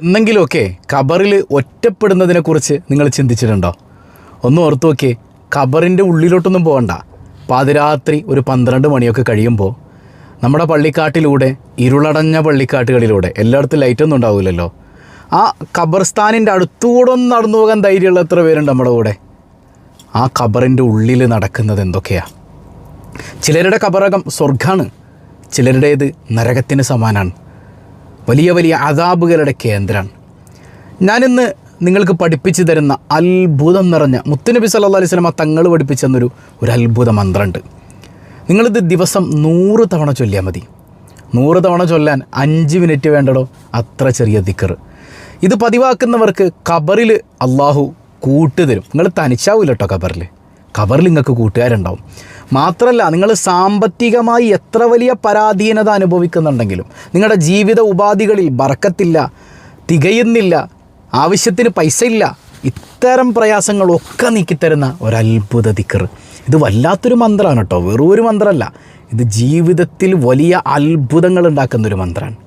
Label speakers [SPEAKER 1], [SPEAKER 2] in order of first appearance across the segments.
[SPEAKER 1] എന്നെങ്കിലുമൊക്കെ ഖബറിൽ ഒറ്റപ്പെടുന്നതിനെക്കുറിച്ച് നിങ്ങൾ ചിന്തിച്ചിട്ടുണ്ടോ? ഒന്ന് ഓർത്തു നോക്കിയേ. ഖബറിൻ്റെ ഉള്ളിലോട്ടൊന്നും പോകണ്ട. പാതിരാത്രി ഒരു 12 മണിയൊക്കെ കഴിയുമ്പോൾ നമ്മുടെ പള്ളിക്കാട്ടിലൂടെ, ഇരുളടഞ്ഞ പള്ളിക്കാട്ടുകളിലൂടെ, എല്ലായിടത്തും ലൈറ്റൊന്നും ഉണ്ടാവില്ലല്ലോ, ആ ഖബർസ്ഥാനിൻ്റെ അടുത്തുകൂടെ ഒന്ന് നടന്നു പോകാൻ ധൈര്യമുള്ള എത്ര പേരുണ്ട് നമ്മുടെ കൂടെ? ആ ഖബറിൻ്റെ ഉള്ളിൽ നടക്കുന്നത് എന്തൊക്കെയാണ്? ചിലരുടെ ഖബറകം സ്വർഗ്ഗമാണ്, ചിലരുടേത് നരകത്തിന് സമാനമാണ്. വലിയ വലിയ അദാബുകളുടെ കേന്ദ്രമാണ്. ഞാനിന്ന് നിങ്ങൾക്ക് പഠിപ്പിച്ചു തരുന്ന അത്ഭുതം നിറഞ്ഞ മുത്തുനബി സല്ലല്ലാഹു അലൈഹി വസല്ലം തങ്ങൾ പഠിപ്പിച്ചു തന്നൊരു അത്ഭുത മന്ത്രമുണ്ട്. നിങ്ങളിത് ദിവസം 100 തവണ ചൊല്ലിയാൽ മതി. 100 തവണ ചൊല്ലാൻ 5 മിനിറ്റ് വേണ്ടടോ, അത്ര ചെറിയ ദിക്ർ. ഇത് പതിവാക്കുന്നവർക്ക് ഖബറിൽ അള്ളാഹു കൂട്ടുതരും. നിങ്ങൾ തനിച്ചാവില്ല കേട്ടോ ഖബറിൽ നിങ്ങൾക്ക് കൂട്ടുകാരുണ്ടാവും. മാത്രമല്ല, നിങ്ങൾ സാമ്പത്തികമായി എത്ര വലിയ പരാധീനത അനുഭവിക്കുന്നുണ്ടെങ്കിലും, നിങ്ങളുടെ ജീവിത ഉപാധികളിൽ ബറക്കത്തില്ല, തികയുന്നില്ല, ആവശ്യത്തിന് പൈസ ഇല്ല, ഇത്തരം പ്രയാസങ്ങളൊക്കെ നീക്കിത്തരുന്ന ഒരത്ഭുത ദിക്ർ. ഇത് വല്ലാത്തൊരു മന്ത്രമാണ് കേട്ടോ, വെറും ഒരു മന്ത്രമല്ല. ഇത് ജീവിതത്തിൽ വലിയ അത്ഭുതങ്ങൾ ഉണ്ടാക്കുന്നൊരു മന്ത്രമാണ്.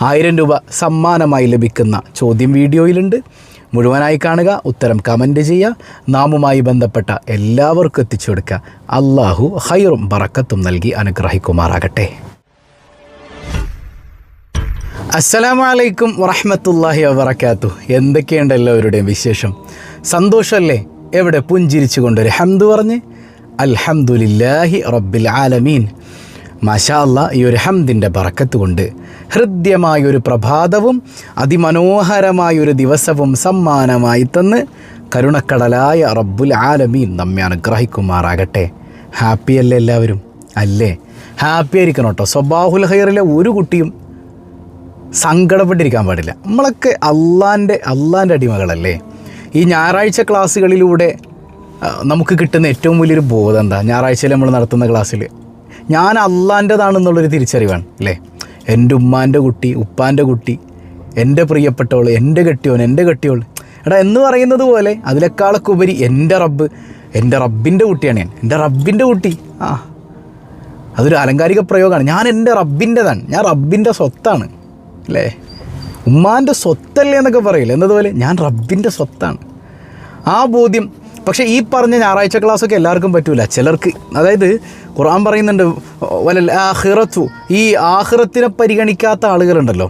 [SPEAKER 1] 1000 രൂപ സമ്മാനമായി ലഭിക്കുന്ന ചോദ്യം വീഡിയോയിലുണ്ട്. മുഴുവനായി കാണുക, ഉത്തരം കമൻറ്റ് ചെയ്യുക, നാമുമായി ബന്ധപ്പെട്ട എല്ലാവർക്കും എത്തിച്ചു കൊടുക്കുക. അള്ളാഹു ഖൈറും ബറക്കത്തും നൽകി അനുഗ്രഹിക്കുമാറാകട്ടെ. അസ്സലാമു അലൈക്കും വറഹ്മത്തുള്ളാഹി വബറകാതുഹു. എന്തൊക്കെയുണ്ട് എല്ലാവരുടെയും വിശേഷം? സന്തോഷമല്ലേ? എവിടെ പുഞ്ചിരിച്ചു കൊണ്ടൊരു ഹംദ് പറഞ്ഞ് അൽഹംദുലില്ലാഹി റബ്ബിൽ ആലമീൻ. മാഷാ അല്ലാഹ്, ഈ ഒരു ഹംദിൻ്റെ ബറക്കത്ത് കൊണ്ട് ഹൃദ്യമായൊരു പ്രഭാതവും അതിമനോഹരമായൊരു ദിവസവും സമ്മാനമായി തന്ന് കരുണക്കടലായ റബ്ബുൽ ആലമീൻ നമ്മെ അനുഗ്രഹിക്കുമാറാകട്ടെ. ഹാപ്പിയല്ലേ എല്ലാവരും? അല്ലേ? ഹാപ്പി ആയിരിക്കണം കേട്ടോ. സ്വബാഹുൽ ഖൈറിലെ ഒരു കുട്ടിയും സങ്കടപ്പെട്ടിരിക്കാൻ പാടില്ല. നമ്മളൊക്കെ അള്ളാൻ്റെ അടിമകളല്ലേ? ഈ ഞായറാഴ്ച ക്ലാസ്സുകളിലൂടെ നമുക്ക് കിട്ടുന്ന ഏറ്റവും വലിയൊരു ബോധം എന്താ? ഞായറാഴ്ചയിൽ നമ്മൾ നടത്തുന്ന ക്ലാസ്സിൽ ഞാൻ അള്ളാൻ്റെതാണെന്നുള്ളൊരു തിരിച്ചറിവാണ് അല്ലേ? എൻ്റെ ഉമ്മാൻ്റെ കുട്ടി, ഉപ്പാൻ്റെ കുട്ടി, എൻ്റെ പ്രിയപ്പെട്ടവൾ, എൻ്റെ കെട്ടിയോൻ, എൻ്റെ കെട്ടിയോൾ, എടാ എന്ന് പറയുന്നത് പോലെ അതിനേക്കാളൊക്കെ ഉപരി എൻ്റെ റബ്ബ്, എൻ്റെ റബ്ബിൻ്റെ കുട്ടിയാണ് ഞാൻ, എൻ്റെ റബ്ബിൻ്റെ കുട്ടി. അതൊരു ആലങ്കാരിക പ്രയോഗമാണ്. ഞാൻ എൻ്റെ റബ്ബിൻ്റെതാണ്, ഞാൻ റബ്ബിൻ്റെ സ്വത്താണ് അല്ലേ? ഉമ്മാൻ്റെ സ്വത്തല്ലേ എന്നൊക്കെ പറയില്ല, എന്നതുപോലെ ഞാൻ റബ്ബിൻ്റെ സ്വത്താണ്. ആ ബോധ്യം. പക്ഷേ ഈ പറഞ്ഞ ഞായറാഴ്ച ക്ലാസ്സൊക്കെ എല്ലാവർക്കും പറ്റൂല. ചിലർക്ക്, അതായത് ഖുർആൻ പറയുന്നുണ്ട് വലൽ ആഖിറത്തു, ഈ ആഖിറത്തിനെ പരിഗണിക്കാത്ത ആളുകളുണ്ടല്ലോ,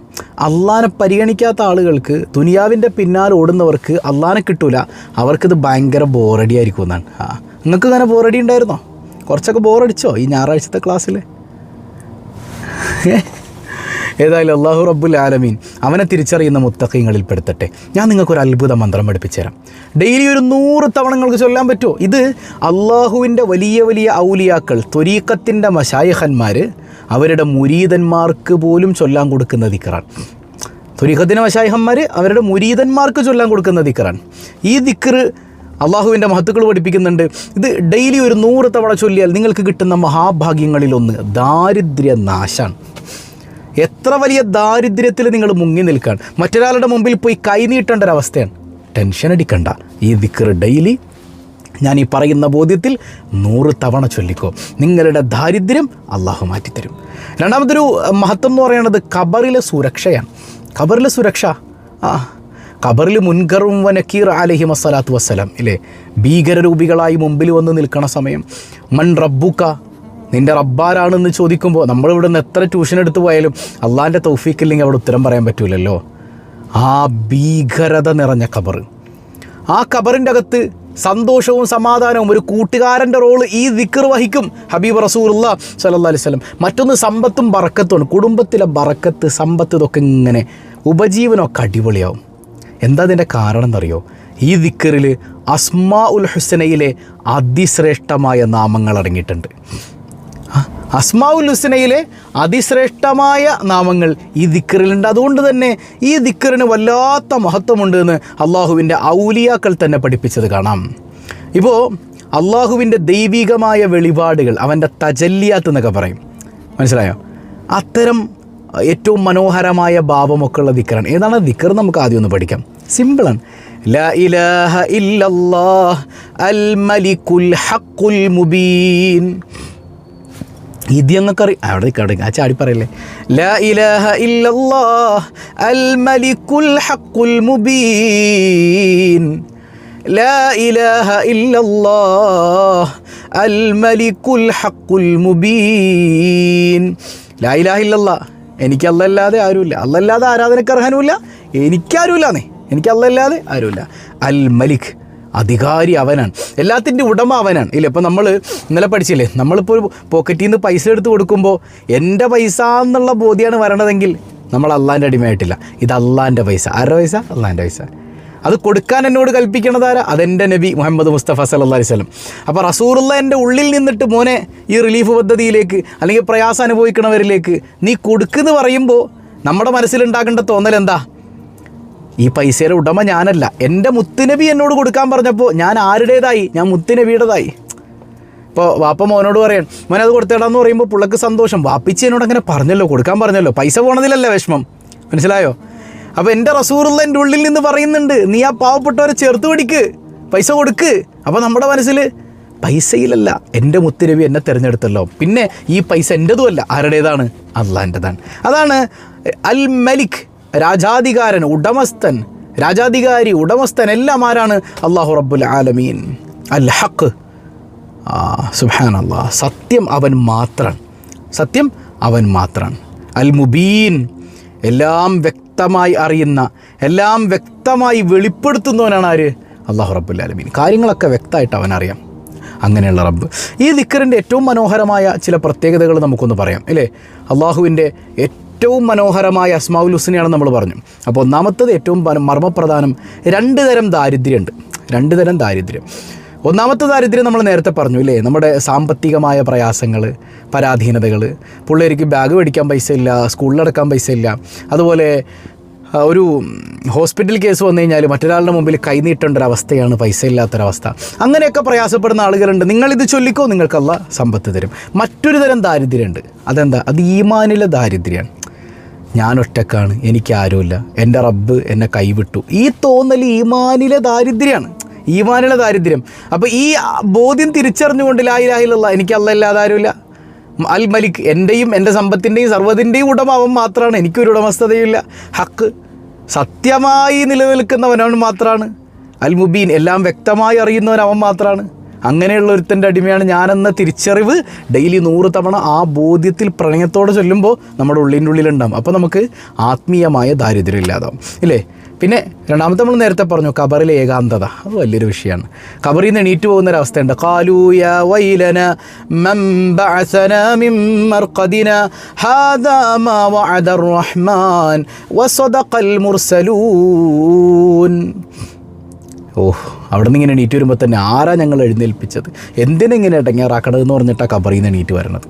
[SPEAKER 1] അള്ളാനെ പരിഗണിക്കാത്ത ആളുകൾക്ക്, ദുനിയാവിൻ്റെ പിന്നാലെ ഓടുന്നവർക്ക് അള്ളാനെ കിട്ടൂല. അവർക്കിത് ഭയങ്കര ബോറടി ആയിരിക്കും എന്നാണ്. നിങ്ങൾക്ക് ഇങ്ങനെ ബോറടി ഉണ്ടായിരുന്നോ? കുറച്ചൊക്കെ ബോറടിച്ചോ ഈ ഞായറാഴ്ചത്തെ ക്ലാസ്സിൽ? ഏതായാലും അള്ളാഹു റബ്ബുൽ ആലമീൻ അവനെ തിരിച്ചറിയുന്ന മുത്തഖീങ്ങളിൽ പെടുത്തട്ടെ. ഞാൻ നിങ്ങൾക്കൊരു അത്ഭുത മന്ത്രം പഠിപ്പിച്ചു തരാം. ഡെയിലി ഒരു 100 തവണ നിങ്ങൾക്ക് ചൊല്ലാൻ പറ്റുമോ? ഇത് അള്ളാഹുവിൻ്റെ വലിയ വലിയ ഔലിയാക്കൾ, ത്വരീഖത്തിൻ്റെ മശായിഖന്മാർ അവരുടെ മുരീദന്മാർക്ക് പോലും ചൊല്ലാൻ കൊടുക്കുന്ന ദിക്റാണ്. ത്വരീഖത്തിൻ്റെ മശായിഖന്മാർ അവരുടെ മുരീദന്മാർക്ക് ചൊല്ലാൻ കൊടുക്കുന്ന ദിക്റാണ്. ഈ ദിക്ർ അള്ളാഹുവിൻ്റെ മഹത്തുക്കൾ പഠിപ്പിക്കുന്നുണ്ട്. ഇത് ഡെയിലി ഒരു 100 തവണ ചൊല്ലിയാൽ നിങ്ങൾക്ക് കിട്ടുന്ന മഹാഭാഗ്യങ്ങളിലൊന്ന് ദാരിദ്ര്യനാശാണ്. എത്ര വലിയ ദാരിദ്ര്യത്തിൽ നിങ്ങൾ മുങ്ങി നിൽക്കാൻ, മറ്റൊരാളുടെ മുമ്പിൽ പോയി കൈനീട്ടേണ്ട ഒരവസ്ഥയാണ്. ടെൻഷൻ അടിക്കണ്ട. ഈ ദിക്ർ ഡെയിലി ഞാൻ ഈ പറയുന്ന ബോധ്യത്തിൽ 100 തവണ ചൊല്ലിക്കോ. നിങ്ങളുടെ ദാരിദ്ര്യം അള്ളാഹു മാറ്റിത്തരും. രണ്ടാമതൊരു മഹത്വം എന്ന് പറയുന്നത് ഖബറിലെ സുരക്ഷയാണ്. ഖബറിലെ സുരക്ഷ, ഖബറിൽ മുൻകറും വനക്കീർ അലൈഹിം അസ്സലാത്തു വസ്സലാം ഇല്ലേ, ഭീകരരൂപികളായി മുമ്പിൽ വന്ന് നിൽക്കണ സമയം, മൻ റബ്ബുക, നിൻ്റെ റബ്ബാരാണെന്ന് ചോദിക്കുമ്പോൾ നമ്മളിവിടെ നിന്ന് എത്ര ട്യൂഷൻ എടുത്ത് പോയാലും അള്ളാൻ്റെ തൗഫീക്കില്ലെങ്കിൽ അവിടെ ഉത്തരം പറയാൻ പറ്റൂലല്ലോ. ആ ഭീകരത നിറഞ്ഞ ഖബർ, ആ ഖബറിൻ്റെ അകത്ത് സന്തോഷവും സമാധാനവും, ഒരു കൂട്ടുകാരൻ്റെ റോള് ഈ ദിക്ർ വഹിക്കും ഹബീബ് റസൂലുള്ളാഹി സ്വല്ലല്ലാഹു അലൈഹി വസല്ലം. മറ്റൊന്ന് സമ്പത്തും ബറക്കത്തുമാണ്. കുടുംബത്തിലെ ബറക്കത്ത്, സമ്പത്ത്, ഇതൊക്കെ ഇങ്ങനെ ഉപജീവനമൊക്കെ അടിപൊളിയാവും. എന്താ അതിൻ്റെ കാരണം എന്നറിയോ? ഈ ദിക്റിൽ അസ്മാഉൽ ഹുസ്നയിലെ അതിശ്രേഷ്ഠമായ നാമങ്ങൾ അടങ്ങിയിട്ടുണ്ട്. അസ്മാഉൽ ഹുസ്നയിലെ അതിശ്രേഷ്ഠമായ നാമങ്ങൾ ഈ ദിക്റിലുണ്ട്. അതുകൊണ്ട് തന്നെ ഈ ദിക്റിന് വല്ലാത്ത മഹത്വമുണ്ട് എന്ന് അള്ളാഹുവിൻ്റെ ഔലിയാക്കൾ തന്നെ പഠിപ്പിച്ചത് കാണാം. ഇപ്പോൾ അള്ളാഹുവിൻ്റെ ദൈവികമായ വെളിപാടുകൾ, അവൻ്റെ തജല്ലിയാത്ത് എന്നൊക്കെ പറയും, മനസ്സിലായോ? അത്തരം ഏറ്റവും മനോഹരമായ ഭാവമൊക്കെ ഉള്ള ദിക്റാണ്. ഏതാണ് ദിക്ർ? നമുക്ക് ആദ്യം ഒന്ന് പഠിക്കാം. സിമ്പിളാണ്. ലാ ഇലാഹ ഇല്ലല്ലാഹ് അൽ മലിക്കുൽ ഹഖുൽ മുബീൻ. ഇത് ഞങ്ങൾക്കറി അവിടെ ആ ചാടി പറയല്ലേ, ലാ ഇലാഹ ഇല്ലല്ലാഹ് അൽ മലിക്കുൽ ഹഖുൽ മുബീൻ, ലാ ഇലാഹ ഇല്ലല്ലാഹ് അൽ മലിക്കുൽ ഹഖുൽ മുബീൻ. ലാ ഇലാഹ ഇല്ലല്ലാഹ്, എനിക്ക് അല്ലല്ലാതെ ആരുമില്ല, അല്ലല്ലാതെ ആരാധനക്ക് അർഹനുമില്ല, എനിക്കാരുമില്ലാന്നേ, എനിക്ക് അല്ലല്ലാതെ ആരുമില്ല. അൽ മലിക്, അധികാരി അവനാണ്, എല്ലാത്തിൻ്റെ ഉടമ അവനാണ്. ഇല്ല, ഇപ്പോൾ നമ്മൾ ഇന്നലെ പഠിച്ചില്ലേ, നമ്മളിപ്പോൾ പോക്കറ്റിൽ നിന്ന് പൈസ എടുത്ത് കൊടുക്കുമ്പോൾ എൻ്റെ പൈസ എന്നുള്ള ബോധ്യമാണ് വരണതെങ്കിൽ നമ്മൾ അള്ളാൻ്റെ അടിമയായിട്ടില്ല. ഇത് അള്ളാൻ്റെ പൈസ. ആരുടെ പൈസ? അള്ളാൻ്റെ പൈസ. അത് കൊടുക്കാൻ എന്നോട് കൽപ്പിക്കണതാരാ? അതെൻ്റെ നബി മുഹമ്മദ് മുസ്തഫ സല്ലല്ലാഹു അലൈഹി വസല്ലം. അപ്പോൾ റസൂലുള്ള എൻ്റെ ഉള്ളിൽ നിന്നിട്ട് മോനെ ഈ റിലീഫ് പദ്ധതിയിലേക്ക് അല്ലെങ്കിൽ പ്രയാസം അനുഭവിക്കണവരിലേക്ക് നീ കൊടുക്കുന്നു പറയുമ്പോൾ നമ്മുടെ മനസ്സിലുണ്ടാകേണ്ട തോന്നൽ എന്താ? ഈ പൈസയുടെ ഉടമ ഞാനല്ല, എൻ്റെ മുത്തുനബി എന്നോട് കൊടുക്കാൻ പറഞ്ഞപ്പോൾ ഞാൻ ആരുടേതായി? ഞാൻ മുത്തുനബിയുടേതായി. ഇപ്പോൾ വാപ്പ മോനോട് പറയാൻ, മോനെ അത് കൊടുത്തേടാന്ന് പറയുമ്പോൾ പുള്ളക്ക് സന്തോഷം. വാപ്പിച്ച് എന്നോട് അങ്ങനെ പറഞ്ഞല്ലോ, കൊടുക്കാൻ പറഞ്ഞല്ലോ, പൈസ പോണതിലല്ല വിഷമം. മനസ്സിലായോ? അപ്പോൾ എൻ്റെ റസൂലുള്ള എൻ്റെ ഉള്ളിൽ നിന്ന് പറയുന്നുണ്ട്, നീ ആ പാവപ്പെട്ടവരെ ചേർത്ത് പിടിക്ക്, പൈസ കൊടുക്ക്. അപ്പോൾ നമ്മുടെ മനസ്സിൽ പൈസയിലല്ല, എൻ്റെ മുത്തുനബി എന്നെ തിരഞ്ഞെടുത്തല്ലോ, പിന്നെ ഈ പൈസ എൻ്റെതുമല്ല, ആരുടേതാണ്? അള്ളാൻ്റെതാണ്. അതാണ് അൽ മലിക്, രാജാധികാരൻ, ഉടമസ്ഥൻ, രാജാധികാരി, ഉടമസ്ഥൻ എല്ലാം ആരാണ്? അല്ലാഹു റബ്ബുൽ ആലമീൻ. അൽ ഹഖ്, സുബ്ഹാനല്ലാഹ്, സത്യം അവൻ മാത്രമാണ്, സത്യം അവൻ മാത്രമാണ്. അൽ മുബീൻ, എല്ലാം വ്യക്തമായി അറിയുന്ന, എല്ലാം വ്യക്തമായി വെളിപ്പെടുത്തുന്നവനാണ് ആര്? അല്ലാഹു റബ്ബുൽ ആലമീൻ. കാര്യങ്ങളൊക്കെ വ്യക്തമായിട്ട് അവനറിയാം. അങ്ങനെയുള്ള റബ്ബ്. ഈ ദിക്റിൻ്റെ ഏറ്റവും മനോഹരമായ ചില പ്രത്യേകതകൾ നമുക്കൊന്ന് പറയാം അല്ലേ? അള്ളാഹുവിൻ്റെ ഏറ്റവും മനോഹരമായ അസ്മാഉൽ ഹുസ്നയാണെന്ന് നമ്മൾ പറഞ്ഞു. അപ്പോൾ ഒന്നാമത്തത് ഏറ്റവും മർമ്മപ്രധാനം, രണ്ട് തരം ദാരിദ്ര്യമുണ്ട്. രണ്ട് തരം ദാരിദ്ര്യം. ഒന്നാമത്തെ ദാരിദ്ര്യം നമ്മൾ നേരത്തെ പറഞ്ഞു ഇല്ലേ, നമ്മുടെ സാമ്പത്തികമായ പ്രയാസങ്ങൾ, പരാധീനതകൾ. പിള്ളേർക്ക് ബാഗ് മേടിക്കാൻ പൈസ ഇല്ല, സ്കൂളിലടക്കാൻ പൈസ ഇല്ല, അതുപോലെ ഒരു ഹോസ്പിറ്റൽ കേസ് വന്നു കഴിഞ്ഞാൽ മറ്റൊരാളുടെ മുമ്പിൽ കൈനീട്ടേണ്ട ഒരവസ്ഥയാണ്, പൈസ ഇല്ലാത്തൊരവസ്ഥ. അങ്ങനെയൊക്കെ പ്രയാസപ്പെടുന്ന ആളുകളുണ്ട്. നിങ്ങളിത് ചൊല്ലിക്കോ, നിങ്ങൾക്ക് അല്ലാഹ് സമ്പത്ത് തരും. മറ്റൊരു തരം ദാരിദ്ര്യമുണ്ട്. അതെന്താ? അത് ഈമാനിലെ ദാരിദ്ര്യമാണ്. ഞാൻ ഒറ്റക്കാണ്, എനിക്കാരുമില്ല, എൻ്റെ റബ്ബ് എന്നെ കൈവിട്ടു. ഈ തോന്നൽ ഈമാനിലെ ദാരിദ്ര്യമാണ്, ഈമാനിലെ ദാരിദ്ര്യം. അപ്പോൾ ഈ ബോധ്യം തിരിച്ചറിഞ്ഞുകൊണ്ട് ലാ ഇലാഹ ഇല്ലല്ലാഹ്, എനിക്ക് അല്ലാഹ് ഇല്ലാതെ ആരുമില്ല, അൽ മലിക്, എൻ്റെയും എൻ്റെ സമ്പത്തിൻ്റെയും സർവ്വതിൻ്റെയും ഉടമ അവൻ മാത്രമാണ്, എനിക്കൊരു ഉടമസ്ഥതയില്ല. ഹക്ക്, സത്യമായി നിലനിൽക്കുന്നവനവൻ മാത്രമാണ്. അൽ മുബീൻ, എല്ലാം വ്യക്തമായി അറിയുന്നവൻ അവൻ മാത്രമാണ്. അങ്ങനെയുള്ള ഒരുത്തൻ്റെ അടിമയാണ് ഞാനെന്ന തിരിച്ചറിവ് ഡെയിലി 100 തവണ ആ ബോധ്യത്തിൽ പ്രണയത്തോടെ ചൊല്ലുമ്പോൾ നമ്മുടെ ഉള്ളിൻ്റെ ഉള്ളിലുണ്ടാകും. അപ്പോൾ നമുക്ക് ആത്മീയമായ ദാരിദ്ര്യം ഇല്ലാതാവും ഇല്ലേ? പിന്നെ രണ്ടാമത്തെ നമ്മൾ നേരത്തെ പറഞ്ഞു ഖബറിലെ ഏകാന്തത, അത് വലിയൊരു വിഷയമാണ്. ഖബറിൽ നിന്ന് എണീറ്റ് പോകുന്നൊരവസ്ഥയുണ്ട്. ഖാലൂ യാ വൈലന മൻ ബഅസനാ മിൻ മർഖദിനാ ഹാദാ മാ വഅദർ റഹ്മാൻ വസദഖൽ മുർസലൂൻ. അവിടെ നിന്ന് ഇങ്ങനെ എണീറ്റ് വരുമ്പോൾ തന്നെ ആരാ ഞങ്ങൾ എഴുന്നേൽപ്പിച്ചത്, എന്തിനെങ്ങനെ ഇടങ്ങേറാക്കണതെന്ന് പറഞ്ഞിട്ടാണ് ഖബറിൽ നിന്ന് എണീറ്റ് വരണത്.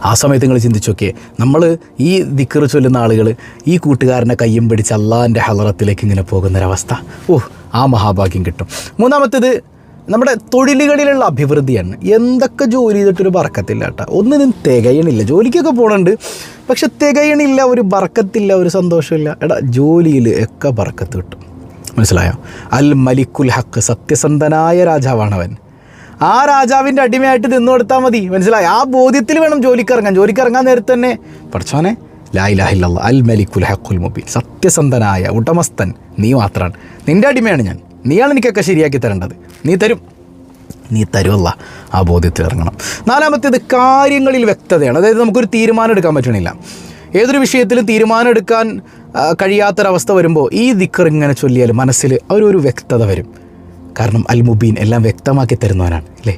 [SPEAKER 1] ആ സമയത്ത് നിങ്ങൾ ചിന്തിച്ചു നോക്കിയേ, നമ്മൾ ഈ ദിക്ർ ചൊല്ലുന്ന ആളുകൾ ഈ കൂട്ടുകാരനെ കയ്യും പിടിച്ച് അള്ളാഹിൻ്റെ ഹളറത്തിലേക്ക് ഇങ്ങനെ പോകുന്നൊരവസ്ഥ, ആ മഹാഭാഗ്യം കിട്ടും. മൂന്നാമത്തേത് നമ്മുടെ തൊഴിലുകളിലുള്ള അഭിവൃദ്ധിയാണ്. എന്തൊക്കെ ജോലി ചെയ്തിട്ടൊരു ബർക്കത്തില്ല കേട്ടോ, ഒന്നിനും തികയണില്ല. ജോലിക്കൊക്കെ പോകണുണ്ട്, പക്ഷെ തികയണില്ല, ഒരു ബർക്കത്തില്ല, ഒരു സന്തോഷമില്ല. ജോലിയിൽ ഒക്കെ ബർക്കത്ത് കിട്ടും. മനസ്സിലായോ? അൽ മലിക്കുൽ ഹക്ക്, സത്യസന്ധനായ രാജാവാണവൻ. ആ രാജാവിൻ്റെ അടിമയായിട്ട് നിന്ന് കൊടുത്താൽ മതി. മനസ്സിലായി? ആ ബോധ്യത്തിൽ വേണം ജോലിക്കിറങ്ങാൻ. ജോലിക്കിറങ്ങാൻ നേരത്തെ തന്നെ പഠിച്ചോനെ ലാ ഇലാഹ ഇല്ലല്ലാഹ് അൽ മലിക്കുൽ ഹഖുൽ മുബീൻ, സത്യസന്ധനായ ഉടമസ്ഥൻ നീ മാത്രമാണ്, നിൻ്റെ അടിമയാണ് ഞാൻ, നീയാണ് എനിക്കൊക്കെ ശരിയാക്കി തരേണ്ടത്, നീ തരുമല്ല. ആ ബോധ്യത്തിൽ ഇറങ്ങണം. നാലാമത്തേത് കാര്യങ്ങളിൽ വ്യക്തതയാണ്. അതായത് നമുക്കൊരു തീരുമാനം എടുക്കാൻ പറ്റണില്ല, ഏതൊരു വിഷയത്തിലും തീരുമാനം എടുക്കാൻ കഴിയാത്തൊരവസ്ഥ വരുമ്പോൾ ഈ ദിക്ർ ഇങ്ങനെ ചൊല്ലിയാൽ മനസ്സിൽ ഒരു വ്യക്തത വരും. കാരണം അൽ മുബീൻ, എല്ലാം വ്യക്തമാക്കി തരുന്നവനാണ് അല്ലേ?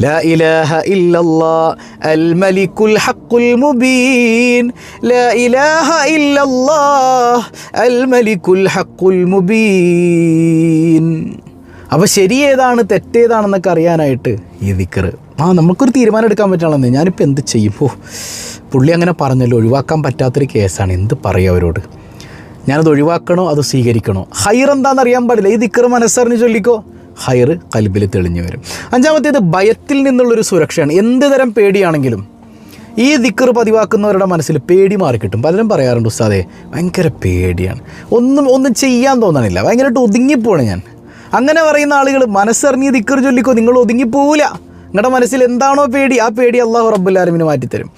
[SPEAKER 1] ലാ ഇലാഹ ഇല്ലല്ലാഹ് അൽ മലിക്കുൽ ഹഖുൽ മുബീൻ, ലാ ഇലാഹ ഇല്ലല്ലാഹ് അൽ മലിക്കുൽ ഹഖുൽ മുബീൻ. അപ്പോൾ ശരി ഏതാണ് തെറ്റേതാണെന്നൊക്കെ അറിയാനായിട്ട് ഈ ദിക്ർ, നമുക്കൊരു തീരുമാനം എടുക്കാൻ പറ്റണമെന്ന്. ഞാനിപ്പോൾ എന്ത് ചെയ്യും? പുള്ളി അങ്ങനെ പറഞ്ഞല്ലോ, ഒഴിവാക്കാൻ പറ്റാത്തൊരു കേസാണ്, എന്ത് പറയുക അവരോട്? ഞാനത് ഒഴിവാക്കണോ അത് സ്വീകരിക്കണോ? ഹൈർ എന്താണെന്നറിയാൻ പാടില്ല. ഈ ദിക്ർ മനസ്സറിഞ്ഞ് ചൊല്ലിക്കോ, ഹൈർ കൽബിൽ തെളിഞ്ഞു വരും. അഞ്ചാമത്തേത് ഭയത്തിൽ നിന്നുള്ളൊരു സുരക്ഷയാണ്. എന്ത് തരം പേടിയാണെങ്കിലും ഈ ദിക്ർ പതിവാക്കുന്നവരുടെ മനസ്സിൽ പേടി മാറിക്കിട്ടും. പലരും പറയാറുണ്ട്, ഉസ്താദേ ഭയങ്കര പേടിയാണ്, ഒന്നും ചെയ്യാൻ തോന്നണില്ല, ഭയങ്കരമായിട്ട് ഒതുങ്ങിപ്പോവാണ് ഞാൻ. അങ്ങനെ പറയുന്ന ആളുകൾ മനസ്സറിഞ്ഞ് ദിക്ർ ചൊല്ലിക്കോ, നിങ്ങൾ ഒതുങ്ങിപ്പോവില്ല. നിങ്ങളുടെ മനസ്സിൽ എന്താണോ പേടി, ആ പേടി അള്ളാഹു റബ്ബുൽ ആലമീൻ മാറ്റിത്തരും.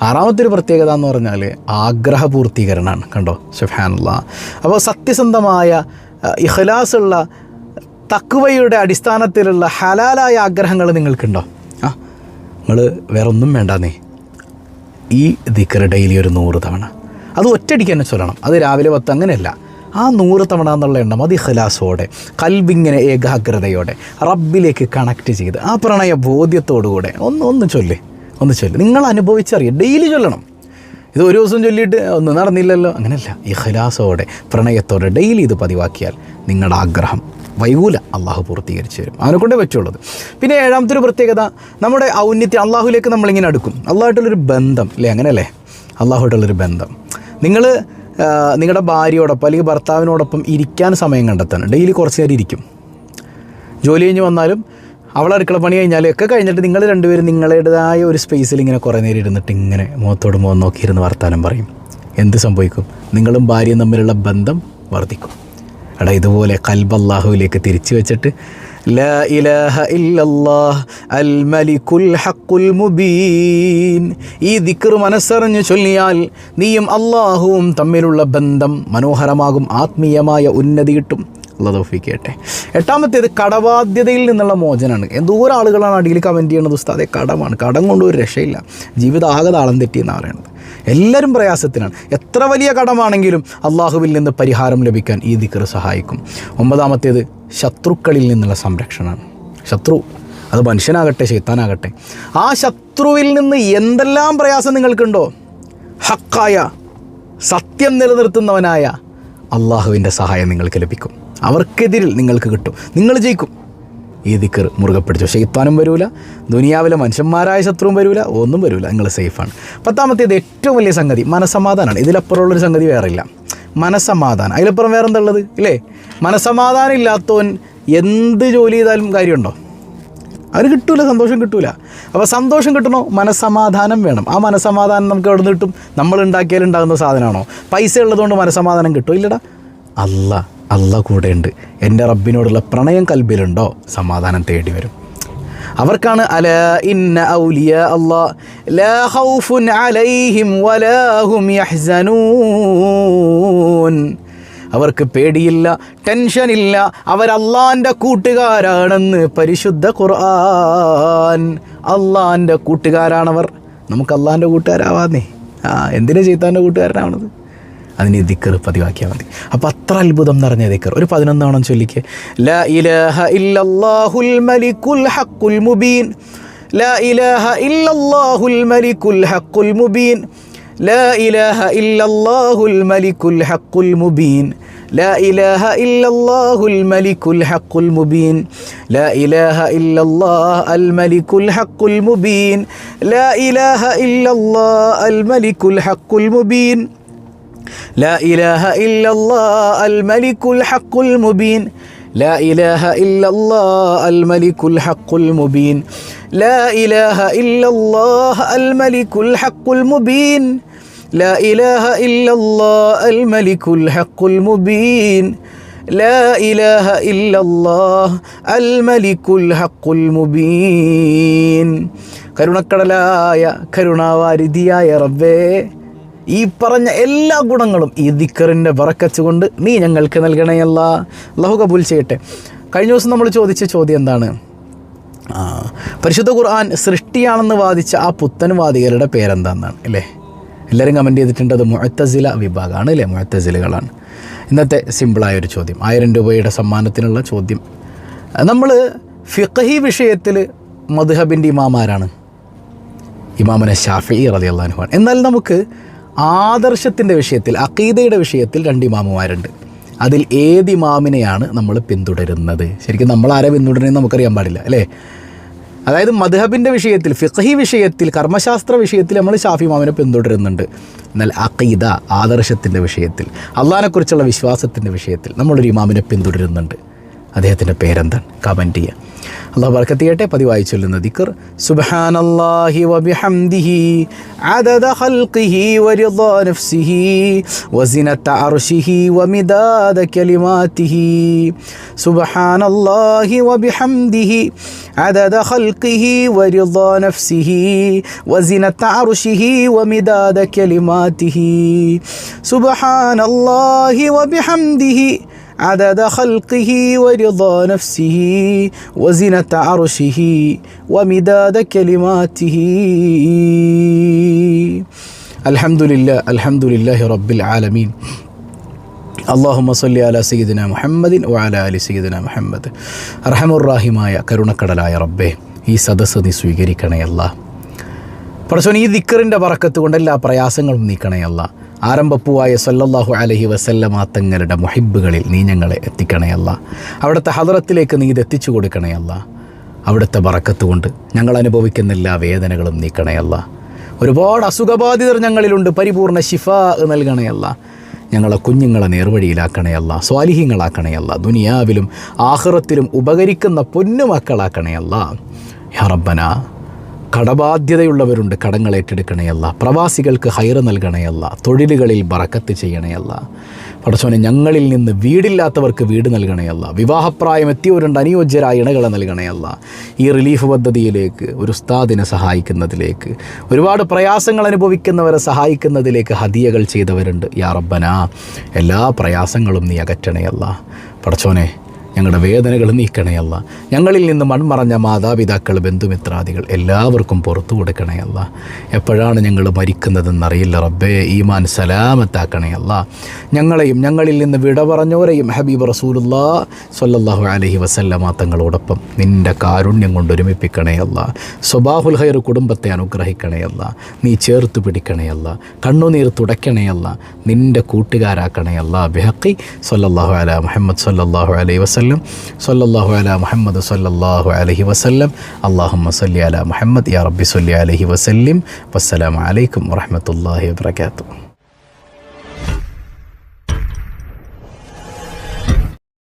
[SPEAKER 1] ആറാമത്തെ ഒരു പ്രത്യേകത എന്ന് പറഞ്ഞാൽ ആഗ്രഹപൂർത്തീകരണമാണ്. കണ്ടോ, സുബ്ഹാനല്ലാഹ്. അപ്പോൾ സത്യസന്ധമായ ഇഖ്ലാസുള്ള തഖ്വയുടെ അടിസ്ഥാനത്തിലുള്ള ഹലാലായ ആഗ്രഹങ്ങൾ നിങ്ങൾക്കുണ്ടോ? നിങ്ങൾ വേറെ ഒന്നും വേണ്ടാന്നേ, ഈ ദിക്ർ ഡെയിലി ഒരു 100 തവണ, അത് ഒറ്റയടിക്ക് തന്നെ ചൊല്ലണം. അത് രാവിലെ 10 അങ്ങനെയല്ല, ആ 100 തവണ എന്നുള്ള എണ്ണം അത് ഇഖ്ലാസോടെ, കൽബിങ്ങനെ ഏകാഗ്രതയോടെ റബ്ബിലേക്ക് കണക്ട് ചെയ്ത് ആ പ്രണയ ബോധ്യത്തോടുകൂടെ ഒന്ന് ചൊല്ല്. നിങ്ങൾ അനുഭവിച്ചറിയുക. ഡെയിലി ചൊല്ലണം. ഇത് ഒരു ദിവസം ചൊല്ലിയിട്ട് ഒന്നും നടന്നില്ലല്ലോ, അങ്ങനെയല്ല. ഇഖ്ലാസോടെ പ്രണയത്തോടെ ഡെയിലി ഇത് പതിവാക്കിയാൽ നിങ്ങളുടെ ആഗ്രഹം വൈകൂല അള്ളാഹു പൂർത്തീകരിച്ച് തരും. അവനെക്കൊണ്ടേ പറ്റുള്ളത്. പിന്നെ ഏഴാമത്തെ ഒരു പ്രത്യേകത, നമ്മുടെ ഔന്നത്യം അള്ളാഹുലേക്ക് നമ്മളിങ്ങനെ അടുക്കും. അള്ളാഹുമായിട്ടുള്ളൊരു ബന്ധം അല്ലേ, അങ്ങനെയല്ലേ, അള്ളാഹുമായിട്ടുള്ളൊരു ബന്ധം. നിങ്ങൾ നിങ്ങളുടെ ഭാര്യയോടൊപ്പം അല്ലെങ്കിൽ ഭർത്താവിനോടൊപ്പം ഇരിക്കാൻ സമയം കണ്ടെത്താണ്. ഡെയിലി കുറച്ച് നേരം ഇരിക്കും. ജോലി കഴിഞ്ഞ് വന്നാലും അവൾ അടുക്കള പണി കഴിഞ്ഞാലും ഒക്കെ കഴിഞ്ഞിട്ട് നിങ്ങൾ രണ്ടുപേരും നിങ്ങളുടേതായ ഒരു സ്പേസിൽ ഇങ്ങനെ കുറേ നേരം ഇരുന്നിട്ട് ഇങ്ങനെ മുഖത്തോട് മുഖം നോക്കിയിരുന്ന് വർത്താനം പറയും. എന്ത് സംഭവിക്കും? നിങ്ങളും ഭാര്യയും തമ്മിലുള്ള ബന്ധം വർദ്ധിക്കും. എടാ, ഇതുപോലെ കൽബ് അല്ലാഹുവിലേക്ക് തിരിച്ചു വെച്ചിട്ട് ലാ ഇലാഹ ഇല്ലല്ലാഹ് അൽ മലിക്കുൽ ഹഖുൽ മുബീൻ, ഈ ദിക്ർ മനസ്സറിഞ്ഞ് ചൊല്ലിയാൽ നീയും അല്ലാഹുവും തമ്മിലുള്ള ബന്ധം മനോഹരമാകും, ആത്മീയമായ ഉന്നതി കിട്ടും. അല്ലാഹു തൗഫീഖ് ചെയ്യട്ടെ. എട്ടാമത്തേത് കടബാധ്യതയിൽ നിന്നുള്ള മോചനമാണ്. എന്തോരം ആളുകളാണ് അടിയിൽ കമൻറ്റ് ചെയ്യണത്, ഉസ്താദേ കടമാണ്, കടം കൊണ്ട് ഒരു രക്ഷയില്ല, ജീവിതം ആകെ താളം തെറ്റിയെന്നാണ് പറയുന്നത്. എല്ലാവരും പ്രയാസത്തിനാണ്. എത്ര വലിയ കടമാണെങ്കിലും അള്ളാഹുവിൽ നിന്ന് പരിഹാരം ലഭിക്കാൻ ഈ ദിക്ർ സഹായിക്കും. ഒമ്പതാമത്തേത് ശത്രുക്കളിൽ നിന്നുള്ള സംരക്ഷണമാണ്. ശത്രു, അത് മനുഷ്യനാകട്ടെ ശൈത്താനാകട്ടെ, ആ ശത്രുവിൽ നിന്ന് എന്തെല്ലാം പ്രയാസം നിങ്ങൾക്കുണ്ടോ, ഹക്കായ സത്യം നിലനിർത്തുന്നവനായ അള്ളാഹുവിൻ്റെ സഹായം നിങ്ങൾക്ക് ലഭിക്കും. അവർക്കെതിരിൽ നിങ്ങൾക്ക് കിട്ടും, നിങ്ങൾ ജയിക്കും. ഈ ദിക്ർ മുറുകെ പിടിച്ചു. ശൈത്താനും വരൂല, ദുനിയാവിലെ മനുഷ്യന്മാരായ ശത്രുവും വരൂല, ഒന്നും വരൂല, നിങ്ങൾ സേഫാണ്. പത്താമത്തേത് ഏറ്റവും വലിയ സംഗതി മനസ്സമാധാനമാണ്. ഇതിലപ്പുറമുള്ളൊരു സംഗതി വേറില്ല. മനസ്സമാധാനം, അതിലപ്പുറം വേറെ എന്തുള്ളത് ഇല്ലേ? മനസ്സമാധാനം ഇല്ലാത്തവൻ എന്ത് ജോലി ചെയ്താലും കാര്യമുണ്ടോ? അവന് കിട്ടൂല, സന്തോഷം കിട്ടൂല. അപ്പോൾ സന്തോഷം കിട്ടണോ? മനസ്സമാധാനം വേണം. ആ മനസ്സമാധാനം നമുക്ക് എവിടെ നിന്ന് കിട്ടും? നമ്മൾ ഉണ്ടാക്കിയാൽ ഉണ്ടാകുന്ന സാധനമാണോ? പൈസ ഉള്ളതുകൊണ്ട് മനസ്സമാധാനം കിട്ടും? ഇല്ലടാ. അല്ലാഹ് കൂടെയുണ്ട്. എൻ്റെ റബ്ബിനോടുള്ള പ്രണയം കൽബിലുണ്ടോ, സമാധാനം തേടി വരും. അവർക്കാണ് അലാ ഇന്ന ഔലിയാ അല്ലാഹ് ലാ ഖൗഫുൻ അലൈഹിം വലാ ഹും യഹ്സനൂൻ. അവർക്ക് പേടിയില്ല, ടെൻഷനില്ല, അവരല്ലാൻ്റെ കൂട്ടുകാരാണെന്ന് പരിശുദ്ധ ഖുർആൻ. അല്ലാൻ്റെ കൂട്ടുകാരാണവർ. നമുക്ക് അല്ലാൻ്റെ കൂട്ടുകാരാവാന്നേ. എന്തിനാ ചെയ്താൻ്റെ കൂട്ടുകാരനാവണത്? അതിന് ദിക്ർ പതിവാക്കിയാൽ മതി. അപ്പോൾ അത്ര അത്ഭുതം നിറഞ്ഞ ദിക്ർ ഒരു 11 തവണ ചൊല്ലിക്ക്. ലാ ഇലാഹ ഇല്ലല്ലാഹുൽ മലിക്കുൽ ഹഖുൽ മുബീൻ, ലാ ഇലാഹ ഇല്ലല്ലാഹുൽ മലിക്കുൽ ഹഖുൽ മുബീൻ, ലാ ഇലാഹ ഇല്ലല്ലാഹുൽ മലിക്കുൽ ഹഖുൽ മുബീൻ, ലാ ഇലാഹ ഇല്ലല്ലാഹുൽ മലിക്കുൽ ഹഖുൽ മുബീൻ, ലാ ഇലാഹ ഇല്ലല്ലാഹ് അൽ മലിക്കുൽ ഹഖുൽ മുബീൻ, ലാ ഇലാഹ ഇല്ലല്ലാഹ് അൽ മലിക്കുൽ ഹഖുൽ മുബീൻ, لا إله إلا الله الملك الحق المبين، لا إله إلا الله الملك الحق المبين، لا إله إلا الله الملك الحق المبين، لا إله إلا الله الملك الحق المبين، لا إله إلا الله الملك الحق المبين. കരുണക്കടലായ കരുണാവാരിധിയായ റബ്ബേ, ഈ പറഞ്ഞ എല്ലാ ഗുണങ്ങളും ഈ ദിക്റിൻ്റെ ബറക്കത്ത് കൊണ്ട് നീ ഞങ്ങൾക്ക് നൽകണയല്ല. അല്ലാഹു കബൂൽ ചെയ്യട്ടെ. കഴിഞ്ഞ ദിവസം നമ്മൾ ചോദിച്ച ചോദ്യം എന്താണ്? പരിശുദ്ധ ഖുർആൻ സൃഷ്ടിയാണെന്ന് വാദിച്ച ആ പുത്തൻവാദികളുടെ പേരെന്താണെന്നാണ് അല്ലേ? എല്ലാവരും കമൻറ്റ് ചെയ്തിട്ടുണ്ട്. അത് മുഅ്തസില വിഭാഗമാണ് അല്ലേ? മുഅ്തസിലകളാണ്. ഇന്നത്തെ സിമ്പിളായൊരു ചോദ്യം, 1000 രൂപയുടെ സമ്മാനത്തിനുള്ള ചോദ്യം. നമ്മൾ ഫിഖ്ഹി വിഷയത്തിൽ മദ്ഹബിൻ്റെ ഇമാമാരാണ്? ഇമാമുന ശാഫിഈ റളിയല്ലാഹു അൻഹു. എന്നാൽ നമുക്ക് ആദർശത്തിൻ്റെ വിഷയത്തിൽ, അഖീദയുടെ വിഷയത്തിൽ 2 ഇമാമുമാരുണ്ട്. അതിൽ ഏത് ഇമാമിനെയാണ് നമ്മൾ പിന്തുടരുന്നത്? ശരിക്കും നമ്മൾ ആരെ പിന്തുടരുന്നതെന്ന് നമുക്കറിയാൻ പാടില്ല അല്ലേ? അതായത് മദ്ഹബിൻ്റെ വിഷയത്തിൽ, ഫിഖ്ഹി വിഷയത്തിൽ, കർമ്മശാസ്ത്ര വിഷയത്തിൽ നമ്മൾ ഷാഫി ഇമാമിനെ പിന്തുടരുന്നുണ്ട്. എന്നാൽ അഖീദ, ആദർശത്തിൻ്റെ വിഷയത്തിൽ, അള്ളാഹിനെക്കുറിച്ചുള്ള വിശ്വാസത്തിൻ്റെ വിഷയത്തിൽ നമ്മളൊരു ഇമാമിനെ പിന്തുടരുന്നുണ്ട്. അദ്ദേഹത്തിൻ്റെ പേരെന്താണ്? കമൻറ്റ് ചെയ്യുക. അല്ലാഹു ബർക്കത്ത് ചെയ്യട്ടെ. പതിവായി ചൊല്ലുന്ന ദിക്ർ സുബ്ഹാനല്ലാഹി വബിഹംദിഹി അദദ ഖൽഖിഹി വറിദാ നഫ്സിഹി വസിനത അർശിഹി വമിദാദ കലിമാതിഹി. സുബ്ഹാനല്ലാഹി വബിഹംദിഹി അദദ ഖൽഖിഹി വറിദാ നഫ്സിഹി വസിനത അർശിഹി വമിദാദ കലിമാതിഹി. സുബ്ഹാനല്ലാഹി വബിഹംദിഹി عدد خلقه ورضا نفسه وزنة عرشه ومداد كلماته. الحمد لله رب العالمين. اللهم صل على سيدنا محمد وعلى آل سيدنا محمد. അർഹമുർറാഹിമായ കരുണക്കടലായ റബ്ബേ, ഈ സദസ്സ് നീ സ്വീകരിക്കണേ അല്ലാഹ്. പടച്ചോനെ, ഈ ദിക്റിൻ്റെ ബറക്കത്ത് കൊണ്ട് എല്ലാ പ്രയാസങ്ങളും നീക്കണേ അല്ലാഹ്. ആരംഭപ്പൂവായ സല്ലല്ലാഹു അലൈഹി വസല്ലമ തങ്ങളുടെ മുഹിബ്ബുകളിൽ നീ ഞങ്ങളെ എത്തിക്കണേ അല്ലാഹ്. അവിടുത്തെ ഹദറത്തിലേക്ക് നീ ഇതെത്തിച്ചു കൊടുക്കണേ അല്ലാഹ്. അവിടുത്തെ ബറക്കത്ത് കൊണ്ട് ഞങ്ങൾ അനുഭവിക്കുന്ന എല്ലാ വേദനകളും നീക്കണേ അല്ലാഹ്. ഒരുപാട് അസുഖബാധിതർ ഞങ്ങളിലുണ്ട്, പരിപൂർണ്ണ ശിഫാ നൽകണേ അല്ലാഹ്. ഞങ്ങളെ കുഞ്ഞുങ്ങളെ നേർവഴിയിലാക്കണേ അല്ലാഹ്. സ്വാലിഹീങ്ങളാക്കണേ അല്ലാഹ്. ദുനിയാവിലും ആഖിറത്തിലും ഉപകരിക്കുന്ന പൊന്നുമക്കളാക്കണേ അല്ലാഹ്. യാ റബ്ബന, കടബാധ്യതയുള്ളവരുണ്ട്, കടങ്ങൾ ഏറ്റെടുക്കണേ അല്ലാഹ്. പ്രവാസികൾക്ക് ഹൈറ് നൽകണേ അല്ലാഹ്. തൊഴിലുകളിൽ ബറക്കത്ത് ചെയ്യണേ അല്ലാഹ്. പടച്ചോനെ, ഞങ്ങളിൽ നിന്ന് വീടില്ലാത്തവർക്ക് വീട് നൽകണേ അല്ലാഹ്. വിവാഹപ്രായം എത്തിയവരുണ്ട്, അനുയോജ്യരായ ഇണകളെ നൽകണേ അല്ലാഹ്. ഈ റിലീഫ് പദ്ധതിയിലേക്ക്, ഒരു ഉസ്താദിനെ സഹായിക്കുന്നതിലേക്ക്, ഒരുപാട് പ്രയാസങ്ങൾ അനുഭവിക്കുന്നവരെ സഹായിക്കുന്നതിലേക്ക് ഹദിയകൾ ചെയ്തവരുണ്ട്. യാ റബ്ബന, എല്ലാ പ്രയാസങ്ങളും നീ അകറ്റണേ അല്ലാഹ്. പടച്ചോനെ, ഞങ്ങളുടെ വേദനകൾ നീക്കണേ അല്ലാഹ്. ഞങ്ങളിൽ നിന്ന് മൺമറഞ്ഞ മാതാപിതാക്കൾ, ബന്ധുമിത്രാദികൾ എല്ലാവർക്കും പുറത്തു കൊടുക്കണേ അല്ലാഹ്. എപ്പോഴാണ് ഞങ്ങൾ മരിക്കുന്നതെന്നറിയില്ല റബ്ബേ. ഈമാൻ സലാമത്താക്കണേ അല്ലാഹ്. ഞങ്ങളെയും ഞങ്ങളിൽ നിന്ന് വിട പറഞ്ഞവരെയും ഹബീബ് റസൂലുള്ളാഹി സ്വല്ലല്ലാഹു അലൈഹി വസല്ലമ തങ്ങളോടൊപ്പം നിൻ്റെ കാരുണ്യം കൊണ്ട് ഒരുമിപ്പിക്കണേ അല്ലാഹ്. സ്വബാഹുൽ ഖൈർ കുടുംബത്തെ അനുഗ്രഹിക്കണേ അല്ലാഹ്. നീ ചേർത്ത് പിടിക്കണേ അല്ലാഹ്. കണ്ണുനീർ തുടയ്ക്കണേ അല്ലാഹ്. നിൻ്റെ കൂട്ടുകാരാക്കണേ അല്ലാഹ്. ബിഹഖി സ്വല്ലല്ലാഹു അലാ മുഹമ്മദ് സ്വല്ലല്ലാഹു അലൈഹി വസല്ലം സല്ലല്ലാഹു അലാ മുഹമ്മദ് സല്ലല്ലാഹു അലൈഹി വസല്ലം. അല്ലാഹുമ്മ സല്ലി അലാ മുഹമ്മദ് യാ റബ്ബി സല്ലി അലൈഹി വസല്ലിം. വസ്സലാമു അലൈക്കും വറഹ്മത്തുള്ളാഹി വബറകാതുഹു.